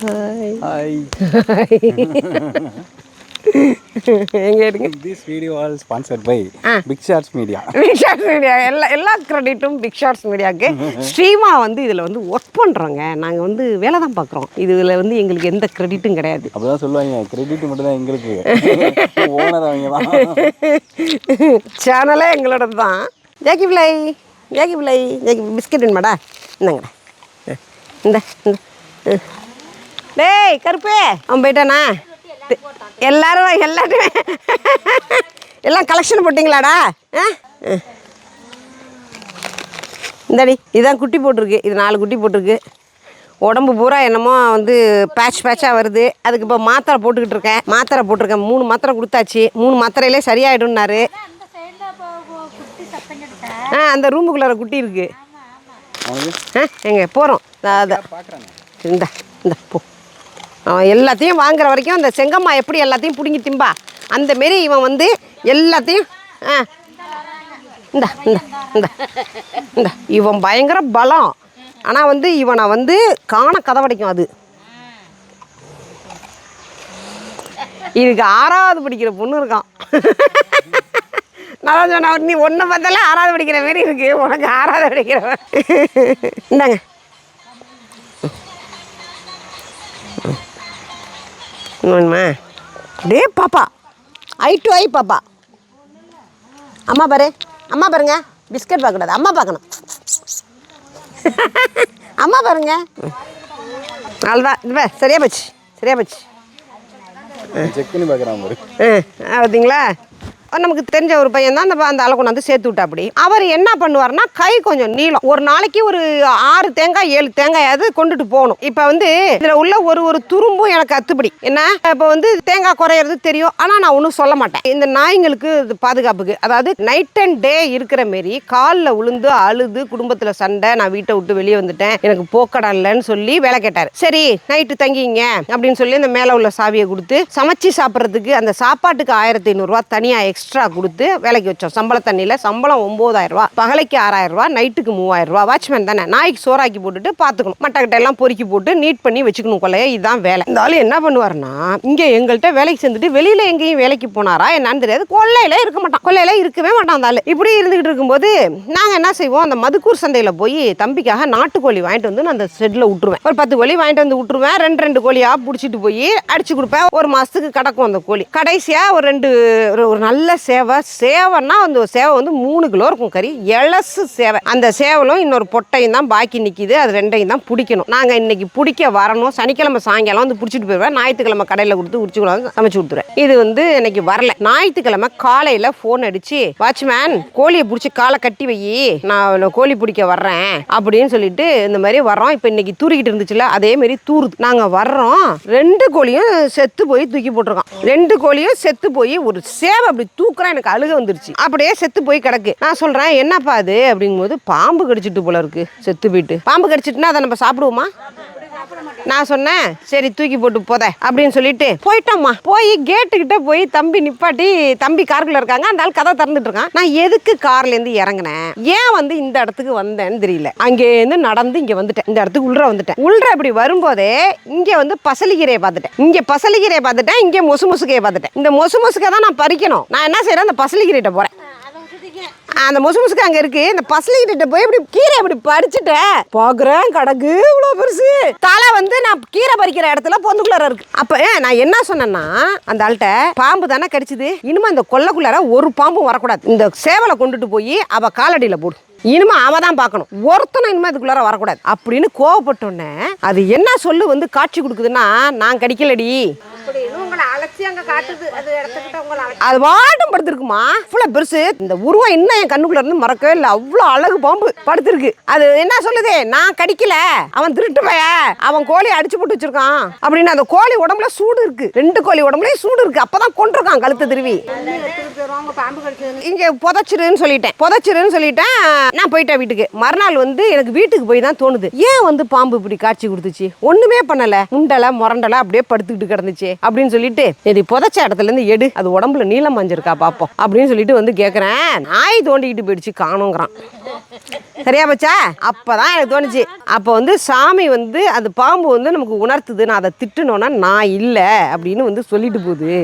Hi. This video all sponsored by Big Shots Media. Big Shots Media. எல்லா கிரெடிட்டும் Big Shots Mediaக்கு. ஸ்ட்ரீமா வந்து இதில் வந்து work பண்ணுறோங்க. நாங்கள் வந்து வேலை தான் பார்க்குறோம். இதில் வந்து எங்களுக்கு எந்த கிரெடிட்டும் கிடையாது. அப்படிதான் சொல்லுவாங்க, கிரெடிட் மட்டும் தான் எங்களுக்கு. ஓனர் அவங்க தான். சேனலே எங்களோட தான். ஜாக்கி பிள்ளை பிஸ்கெட் வேணுமாடா? இந்தாங்கடா. இந்த டேய் கருப்பே, அவன் போயிட்டானா? எல்லாருமே எல்லாம் கலெக்ஷன் போட்டிங்களாடா? இந்தாடி இதுதான் குட்டி போட்டிருக்கு. இது 4 குட்டி போட்டிருக்கு. உடம்பு பூரா என்னமோ வந்து பேட்சாக வருது. அதுக்கு இப்போ மாத்திரை போட்டுக்கிட்டு இருக்கேன். 3 மாத்திரை கொடுத்தாச்சு. 3 மாத்திரையிலே சரியாயிடும்னாரு. அந்த ரூமுக்குள்ளார குட்டி இருக்கு. எங்க போகிறோம்? இந்த போ. அவன் எல்லாத்தையும் வாங்குற வரைக்கும் அந்த செங்கம்மா எப்படி எல்லாத்தையும் பிடுங்கி திம்பா, அந்த மாரி இவன் வந்து எல்லாத்தையும் இந்த இவன் பயங்கர பலம். ஆனால் வந்து இவனை வந்து காண கதவடைக்கும். அது இதுக்கு 6வது படிக்கிற பொண்ணு இருக்கான். நான் சொன்ன நீ ஒன்று பார்த்தாலே 6வது படிக்கிற மாரி இருக்கு. உனக்கு 6வது படிக்கிறவன். இந்தாங்க வேணுமா? டே பாப்பா, ஐ டு ஐ பாப்பா. அம்மா பாருங்க. பிஸ்கட் பார்க்கக்கூடாது, அம்மா பார்க்கணும். அம்மா பாருங்க. அவ்வளோதான். இது சரியா போச்சு. செக் பண்ணி பார்க்குறான் பாரு. பார்த்தீங்களா? நமக்கு தெரிஞ்ச ஒரு பையன் தான் அந்த ஆளை கொண்டு வந்து சேர்த்து விட்டா. அப்படி அவர் என்ன பண்ணுவார்னா, கை கொஞ்சம் நீளம். ஒரு நாளைக்கு ஒரு 6 தேங்காய் 7 தேங்காயாவது கொண்டுட்டு போகணும். இப்போ வந்து இதில் உள்ள ஒரு துரும்பும் எனக்கு அத்துப்படி. என்ன இப்போ வந்து தேங்காய் குறையிறது தெரியும், ஆனால் நான் ஒன்றும் சொல்ல மாட்டேன். இந்த நாய்ங்களுக்கு பாதுகாப்புக்கு, அதாவது நைட் அண்ட் டே இருக்கிற மாரி காலில் உளுந்து அழுது குடும்பத்தில் சண்டை, நான் வீட்டை விட்டு வெளியே வந்துட்டேன், எனக்கு போக்கடா இல்லைன்னு சொல்லி வேலை கேட்டார். சரி நைட்டு தங்கிங்க அப்படின்னு சொல்லி அந்த மேலே உள்ள சாவியை கொடுத்து சமைச்சு சாப்பிட்றதுக்கு அந்த சாப்பாட்டுக்கு 1500 ரூபா தனியாக எக்ஸ்ட்ரா கொடுத்து வேலைக்கு வச்சோம். சம்பள தண்ணியில் சம்பளம் 9000 ரூபா, பகலைக்கு 6000 ரூபா, நைட்டுக்கு 3000 ரூபா. வாட்ச்மேன் தானே, நாய்க்கு சோறாக்கி போட்டுட்டு பார்த்துக்கணும், மட்டக்கிட்ட எல்லாம் பொறுக்கி போட்டு நீட் பண்ணி வச்சுக்கணும் கொள்ளைய. இதுதான் வேலை. இந்த ஆளு என்ன பண்ணுவாருன்னா, இங்கே எங்கள்கிட்ட வேலைக்கு சேர்ந்துட்டு வெளியில எங்கேயும் வேலைக்கு போனாரா என்னன்னு தெரியாது, கொள்ளையில இருக்கவே மாட்டான் அந்த ஆளு. இப்படி இருந்துகிட்டு இருக்கும்போது நாங்கள் என்ன செய்வோம், அந்த மதுக்கூர் சந்தையில் போய் தம்பிக்காக நாட்டுக்கோழி வாங்கிட்டு வந்து நான் அந்த ஷெட்டில் விட்டுருவேன். ஒரு 10 கோழி வாங்கிட்டு வந்து விட்டுருவேன். 2 கோழியாக பிடிச்சிட்டு போய் அடிச்சு கொடுப்பேன். ஒரு மாதத்துக்கு கிடக்கும் அந்த கோழி. கடைசியாக ஒரு நல்ல சேவைன்னா அந்த சேவை வந்து 3 கிலோ இருக்கும் கறி, எலசு சேவை. அந்த சேவலும் இன்னொரு பொட்டையும் தான் பாக்கி நிற்கிது. அது 2ஐயும் தான் பிடிக்கணும். நாங்கள் இன்னைக்கு பிடிக்க வரணும். சனிக்கிழமை சாயங்காலம் வந்து பிடிச்சிட்டு போயிடுவேன். ஞாயிற்றுக்கிழமை கடையில் கொடுத்து உரிச்சுக்கலாம் சமைச்சு கொடுத்துருவேன். இது வந்து இன்னைக்கு வரல. ஞாயிற்றுக்கிழமை காலையில் ஃபோன் அடிச்சு, வாட்ச்மேன் கோழியை பிடிச்சி காலை கட்டி வை, நான் கோழி பிடிக்க வர்றேன் அப்படின்னு சொல்லிட்டு இந்த மாதிரி வர்றோம். இப்போ இன்னைக்கு தூரிக்கிட்டு இருந்துச்சுல, அதே மாதிரி தூருது. நாங்கள் வர்றோம். 2 கோழியும் செத்து போய் தூக்கி போட்டிருக்கோம். 2 கோழியும் செத்து போய் ஒரு சேவை அப்படி தூக்குறேன், எனக்கு அழுக வந்துருச்சு. அப்படியே செத்து போய் கிடக்கு. நான் சொல்றேன் என்னப்பா அது அப்படிங்கும்போது, பாம்பு கடிச்சிட்டு போல இருக்கு. செத்து போயிட்டு பாம்பு கடிச்சிட்டுனா அதை நம்ம சாப்பிடுவோமா? நான் சொன்னேன் சரி தூக்கி போட்டு போத அப்படின்னு சொல்லிட்டு போயிட்டோம்மா. போய் கேட்டுக்கிட்ட போய் தம்பி நிப்பாட்டி, தம்பி காருக்குள்ள இருக்காங்க, அந்த ஆள் கதை திறந்துட்டு இருக்கான். நான் எதுக்கு கார்ல இருந்து இறங்கினேன், ஏன் வந்து இந்த இடத்துக்கு வந்தேன்னு தெரியல. அங்கேருந்து நடந்து இங்க வந்துட்டேன். இந்த இடத்துக்கு உள்ள வந்துட்டேன். இப்படி வரும்போதே இங்க வந்து பசலிக்கீரையை பார்த்துட்டேன். இங்க மொசு மொசுக்கையை பார்த்துட்டேன். இந்த மொசு மொசுக்கை தான் நான் பறிக்கணும். நான் என்ன செய்யறேன், அந்த பசலிக்கீரைட்ட போறேன். அந்த மொசுமுசுக்கு அங்க இருக்கு. இந்த பசலிக்கிட்ட போய் இப்படி கீரை இப்படி பறிச்சுட்டேன். பாக்குறேன் கடகு இவ்வளவு பெருசு. தலை வந்து நான் கீரை பறிக்கிற இடத்துல பொந்துக்குள்ளார இருக்கு. அப்ப நான் என்ன சொன்னேன்னா, அந்த ஆள்கிட்ட பாம்பு தானே கடிச்சுது, இனிமே அந்த கொல்லைக்குள்ளார ஒரு பாம்பும் வரக்கூடாது. இந்த சேவலை கொண்டுட்டு போய் அவ காலடியில போடு, இனிமே அவ தான் பார்க்கணும், ஒருத்தனும் இனிமே இதுக்குள்ளார வரக்கூடாது அப்படின்னு கோவப்பட்டோன்னே, அது என்ன சொல்லு வந்து காட்சி கொடுக்குதுன்னா, நான் கடிக்கலடி அது வாட்டும் படுத்திருக்குமா, இவ்வளவு பெருசு. இந்த உருவம் இன்னும் என் கண்ணுக்குள்ள இருந்து மறக்கவே இல்லை. அவ்வளவு அழகு பாம்பு படுத்திருக்கு. அது என்ன சொல்லுது, நான் கடிக்கல, அவன் திருட்டு பைய, அவன் கோழி அடிச்சு போட்டு வச்சிருக்கான் அப்படின்னு. அந்த கோழி உடம்புல சூடு இருக்கு, 2 கோழி உடம்புலயும் சூடு இருக்கு. அப்பதான் கொண்டிருக்கான் கழுத்தை திருவி. இங்க புதைச்சிருன்னு சொல்லிட்டேன். நான் போயிட்டேன் வீட்டுக்கு. மறுநாள் வந்து எனக்கு வீட்டுக்கு போய் தான் தோணுது, ஏன் வந்து பாம்பு இப்படி காட்சி கொடுத்துச்சு, ஒண்ணுமே பண்ணல, முண்டலை முரண்டலை அப்படியே படுத்துக்கிட்டு கிடந்துச்சு அப்படின்னு சொல்லிட்டு இது புதைச்ச இடத்துலேருந்து எடு, அது உடம்புல நீளம் மஞ்சிருக்கா பார்ப்போம் அப்படின்னு சொல்லிட்டு வந்து கேட்குறேன். நாய் தோண்டிக்கிட்டு போயிடுச்சு, காணுங்கிறான். சரியா பச்சா? அப்போதான் எனக்கு தோணுச்சு, அப்போ வந்து சாமி வந்து அது பாம்பு வந்து நமக்கு உணர்த்துது, நான் அதை திட்டுனோன்னா நான் இல்லை அப்படின்னு வந்து சொல்லிட்டு போகுது.